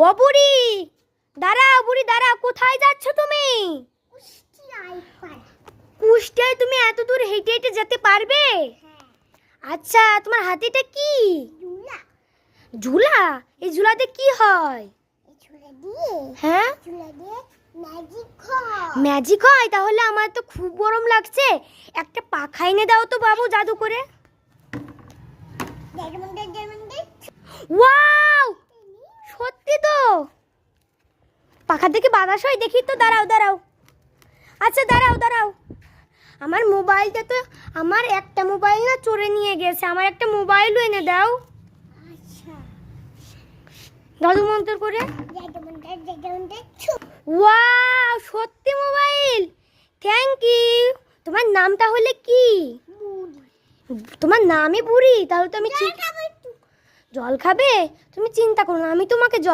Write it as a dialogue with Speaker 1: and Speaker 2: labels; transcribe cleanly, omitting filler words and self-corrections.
Speaker 1: ও বুড়ি, দাঁড়াও বুড়ি দাঁড়াও, কোথায় যাচ্ছ তুমি? কুষ্টিয়ায় তুমি এত দূর হেঁটে হেঁটে যেতে পারবে? আচ্ছা, তোমার হাতিটা কি? ঝুলা? এই ঝুলাতে কি হয়? হ্যাঁ, ম্যাজিক হয়। তাহলে আমার তো খুব গরম লাগছে, একটা পাখা এনে দাও তো বাবু, জাদু করে। ওয়াও, সত্যি তো পাখা থেকে বাতাস হয়, দেখি তো। দাঁড়াও দাঁড়াও, আচ্ছা দাঁড়াও দাঁড়াও। আমার মোবাইলটা তো, আমার একটা মোবাইল না চোরে নিয়ে গেছে, আমার একটা মোবাইলও এনে দাও। জাদু মন্ত্র করে। ওয়াও, সত্যি মোবাইল, থ্যাংক ইউ। তোমার নাম তাহলে কি? তোমার নামই বুড়ি? তাহলে তো আমি জল খাবে, তুমি চিন্তা করো না, আমি তোমাকে জল